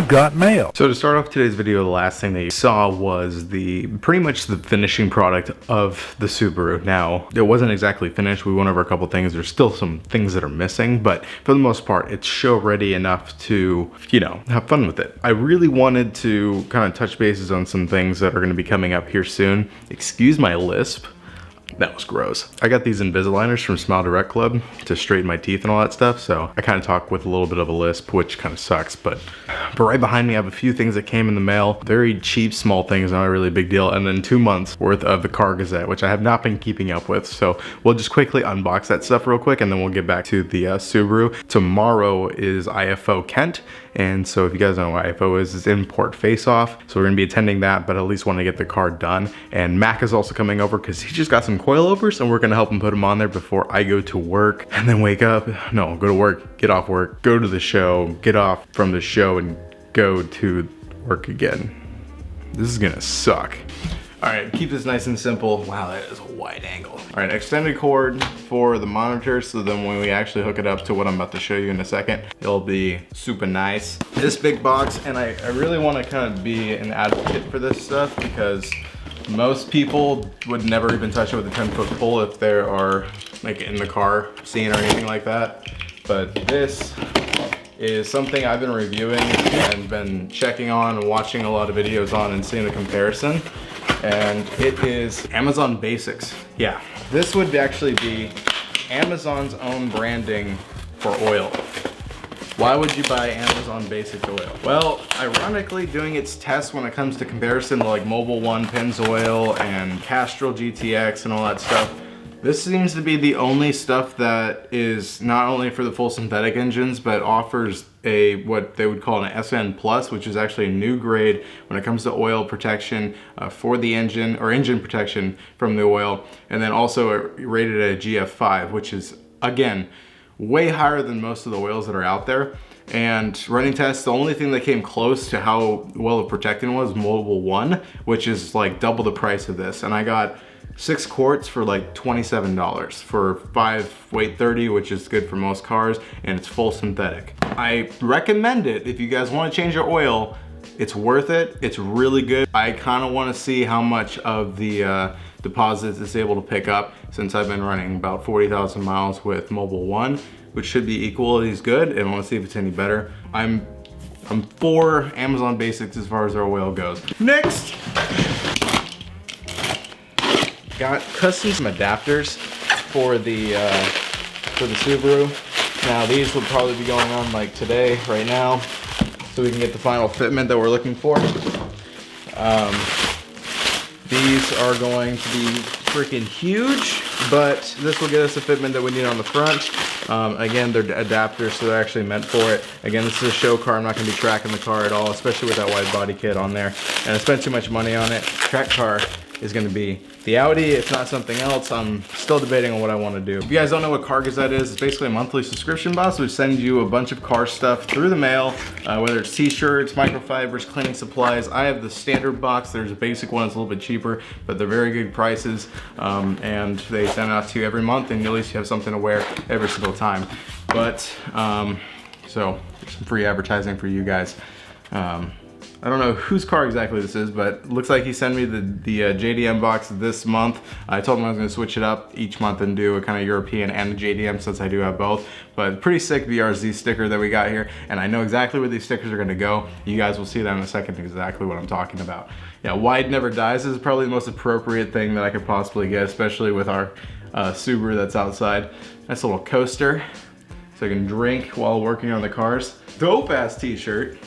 Got mail. So to start off today's video, the last thing that you saw was pretty much the finishing product of the Subaru. Now, it wasn't exactly finished. We went over a couple things. There's still some things that are missing, but for the most part, it's show ready enough to, you know, have fun with it. I really wanted to kind of touch bases on some things that are going to be coming up here soon. Excuse my lisp. That was gross. I got these Invisaligners from Smile Direct Club to straighten my teeth and all that stuff, so I kind of talk with a little bit of a lisp, which kind of sucks, but right behind me I have a few things that came in the mail. Very cheap, small things, not a really big deal, and then 2 months worth of the Car Gazette, which I have not been keeping up with, so we'll just quickly unbox that stuff real quick, and then we'll get back to the Subaru. Tomorrow is IFO Kent, and so if you guys know what IFO is, it's Import Face-Off, so we're going to be attending that, but at least want to get the car done. And Mack is also coming over because he just got some coilovers, and we're going to help him put them on there before I go to work, and then wake up, no, go to work, get off work, go to the show, get off from the show, and go to work again. This is gonna suck. All right, keep this nice and simple. Wow, that is a wide angle. All right, extended cord for the monitor, so then when we actually hook it up to what I'm about to show you in a second, it'll be super nice. This big box, and I really wanna kind of be an advocate for this stuff because most people would never even touch it with a 10-foot pole if they are like in the car scene or anything like that. But this is something I've been reviewing and been checking on and watching a lot of videos on and seeing the comparison. And it is Amazon Basics. Yeah, this would actually be Amazon's own branding for oil. Why would you buy Amazon Basics oil? Well, ironically, doing its tests when it comes to comparison to like Mobil 1 Pennzoil and Castrol GTX and all that stuff, this seems to be the only stuff that is not only for the full synthetic engines, but offers what they would call an SN Plus, which is actually a new grade when it comes to oil protection for the engine, or engine protection from the oil, and then also rated at a GF5, which is, again, way higher than most of the oils that are out there. And running tests, the only thing that came close to how well protected was Mobil 1, which is like double the price of this. And I got 6 quarts for like $27 for 5 weight 30, which is good for most cars, and it's full synthetic. I recommend it if you guys want to change your oil. It's worth it. It's really good. I kind of want to see how much of the deposits it's able to pick up, since I've been running about 40,000 miles with Mobil 1, which should be equally as good, and I want to see if it's any better. I'm for Amazon Basics as far as their oil goes. Next, got custom adapters for the Subaru. Now these will probably be going on like today, right now, so we can get the final fitment that we're looking for. These are going to be freaking huge, but this will get us the fitment that we need on the front. Again, they're adapters, so they're actually meant for it. Again, this is a show car. I'm not going to be tracking the car at all, especially with that wide body kit on there. And I spent too much money on it. Track car is going to be the Audi, if not something else. I'm still debating on what I want to do. If you guys don't know what Car Gazette is, it's basically a monthly subscription box which sends you a bunch of car stuff through the mail, whether it's t-shirts, microfibers, cleaning supplies. I have the standard box. There's a basic one that's a little bit cheaper, but they're very good prices, and they send it out to you every month, and at least you have something to wear every single time. But so there's some free advertising for you guys. I don't know whose car exactly this is, but it looks like he sent me the JDM box this month. I told him I was gonna switch it up each month and do a kind of European and a JDM, since I do have both. But pretty sick VRZ sticker that we got here, and I know exactly where these stickers are gonna go. You guys will see that in a second, exactly what I'm talking about. Yeah, Wide Never Dies is probably the most appropriate thing that I could possibly get, especially with our Subaru that's outside. Nice little coaster, so I can drink while working on the cars. Dope ass t-shirt.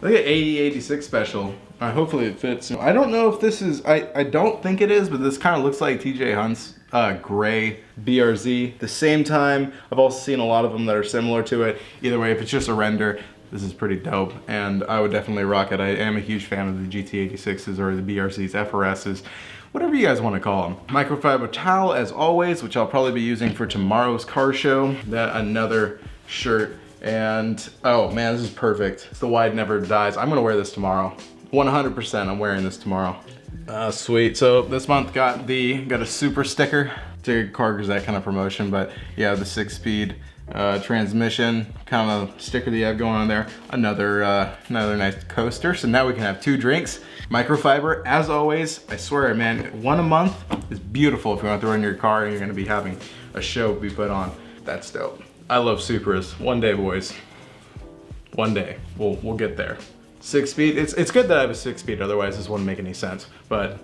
Look at 8086 special. Hopefully it fits. I don't know if this is, I don't think it is, but this kind of looks like TJ Hunt's gray BRZ. At the same time, I've also seen a lot of them that are similar to it. Either way, if it's just a render, This is pretty dope, and I would definitely rock it. I am a huge fan of the GT86s or the BRCs, FRSs, whatever you guys want to call them. Microfiber towel, as always, which I'll probably be using for tomorrow's car show. That another shirt, and oh man, this is perfect. It's the Wide Never Dies. I'm gonna wear this tomorrow. 100% I'm wearing this tomorrow. Sweet. So this month got a super sticker. To Car Gazette kind of promotion, but yeah, the 6-speed transmission kind of sticker that you have going on there. Another nice coaster. So now we can have 2 drinks. Microfiber, as always. I swear, man, 1 a month is beautiful if you want to throw it in your car and you're going to be having a show be put on. That's dope. I love Supras. One day, boys. One day. We'll get there. 6-speed. It's good that I have a 6-speed. Otherwise, this wouldn't make any sense. But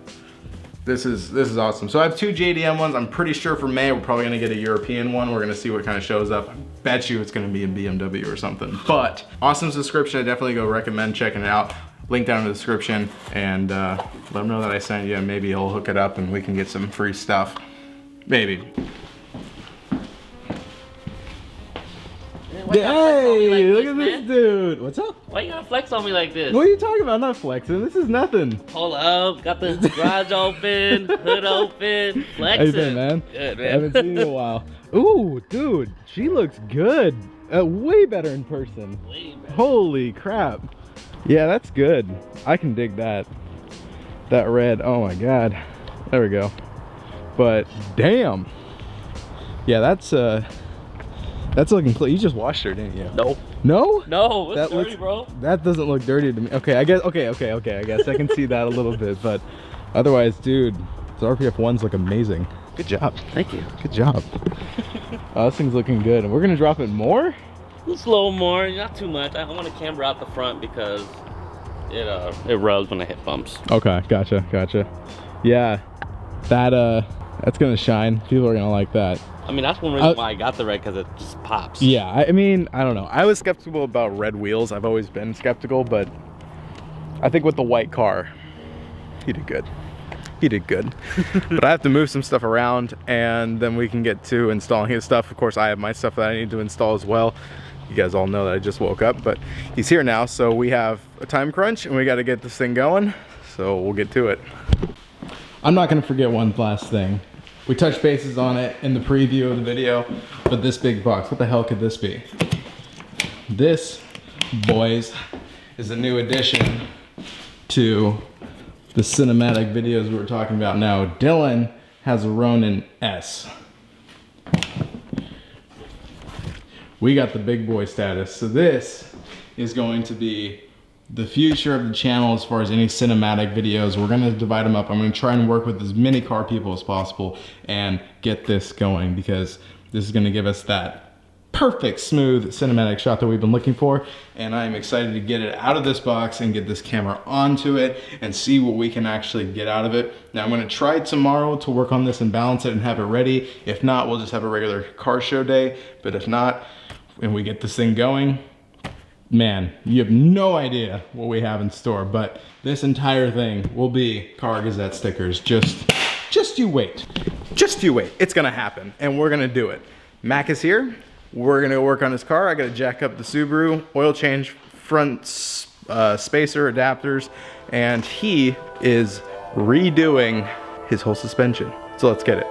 this is awesome. So I have 2 JDM ones. I'm pretty sure for May, we're probably gonna get a European one. We're gonna see what kind of shows up. I bet you it's gonna be a BMW or something. But awesome subscription. I definitely go recommend checking it out. Link down in the description, and let him know that I sent you, and maybe he'll hook it up and we can get some free stuff. Maybe. Hey, look at this dude. What's up? Why you gotta flex on me like this? What are you talking about? I'm not flexing. This is nothing. Hold up, got the garage open, hood open, flexing. How you been, man? Good, man. I haven't seen you in a while. Ooh, dude, she looks good. Way better in person. Way better. Holy crap. Yeah, that's good. I can dig that. That red, oh my God. There we go. But damn. Yeah, that's looking clean. You just washed her, didn't you? No. No? No, it's that dirty, looks, bro. That doesn't look dirty to me. Okay, I guess, okay. I guess I can see that a little bit, but otherwise, dude, the RPF ones look amazing. Good job. Thank you. Good job. This thing's looking good. And we're gonna drop it more? Just a little more, not too much. I want to camber out the front because it rubs when I hit bumps. Okay, gotcha. Yeah, that's gonna shine. People are gonna like that. I mean, that's one reason why I got the red, because it just pops. Yeah, I mean, I don't know. I was skeptical about red wheels. I've always been skeptical, but I think with the white car, he did good. He did good. But I have to move some stuff around, and then we can get to installing his stuff. Of course, I have my stuff that I need to install as well. You guys all know that I just woke up, but he's here now, so we have a time crunch, and we got to get this thing going, so we'll get to it. I'm not going to forget one last thing. We touched bases on it in the preview of the video, but this big box, what the hell could this be? This, boys, is a new addition to the cinematic videos we were talking about now. Dylan has a Ronin S. We got the big boy status. So this is going to be the future of the channel as far as any cinematic videos. We're gonna divide them up. I'm gonna try and work with as many car people as possible and get this going, because this is gonna give us that perfect smooth cinematic shot that we've been looking for. And I'm excited to get it out of this box and get this camera onto it and see what we can actually get out of it. Now I'm gonna try tomorrow to work on this and balance it and have it ready. If not, we'll just have a regular car show day. But if not, when we get this thing going, man, you have no idea what we have in store. But this entire thing will be Car Gazette stickers. Just you wait. Just you wait. It's gonna happen, and we're gonna do it. Mack is here. We're gonna work on his car. I gotta jack up the Subaru, oil change, front spacer, adapters, and he is redoing his whole suspension. So let's get it.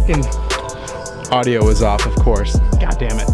Fucking audio is off, of course. God damn it.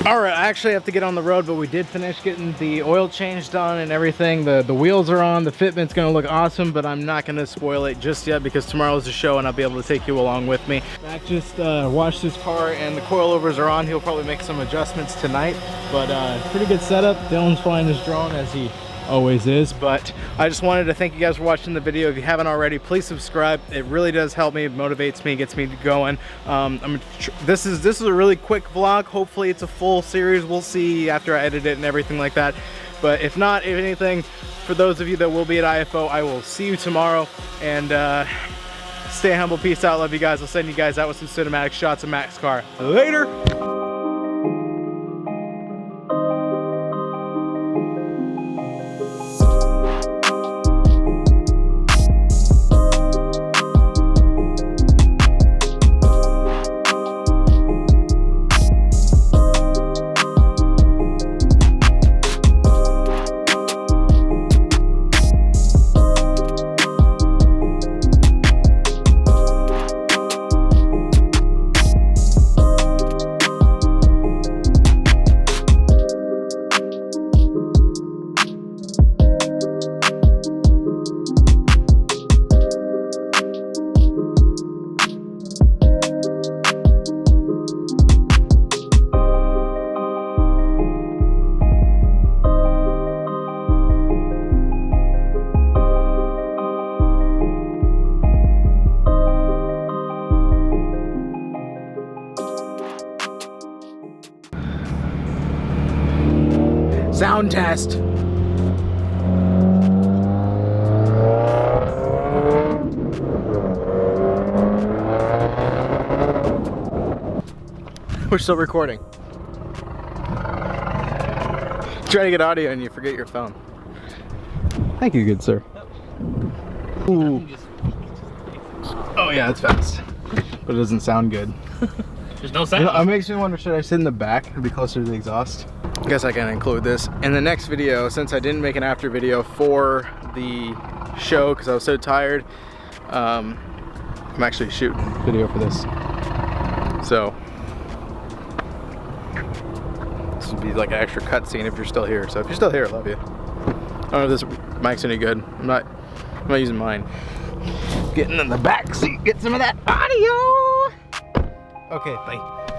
All right, I actually have to get on the road, but we did finish getting the oil change done and everything. The wheels are on, the fitment's gonna look awesome, but I'm not gonna spoil it just yet because tomorrow's the show and I'll be able to take you along with me. Mack just washed his car and the coilovers are on. He'll probably make some adjustments tonight, but pretty good setup. Dylan's flying his drone as he always is, but I just wanted to thank you guys for watching the video. If you haven't already, please subscribe. It really does help me, it motivates me, gets me going. This is a really quick vlog. Hopefully it's a full series. We'll see after I edit it and everything like that, but if not, if anything, for those of you that will be at IFO, I will see you tomorrow, and stay humble, peace out, love you guys. I'll send you guys out with some cinematic shots of Mack's car. Later. Sound test. We're still recording. Try to get audio and you forget your phone. Thank you, good sir. Ooh. Oh yeah, it's fast, but it doesn't sound good. There's no sound. You know, it makes me wonder, should I sit in the back and be closer to the exhaust? I guess I can include this in the next video, since I didn't make an after video for the show because I was so tired. I'm actually shooting a video for this, so this would be like an extra cutscene if you're still here. So if you're still here, I love you. I don't know if this mic's any good. I'm not using mine. Getting in the back seat, get some of that audio. Okay, bye.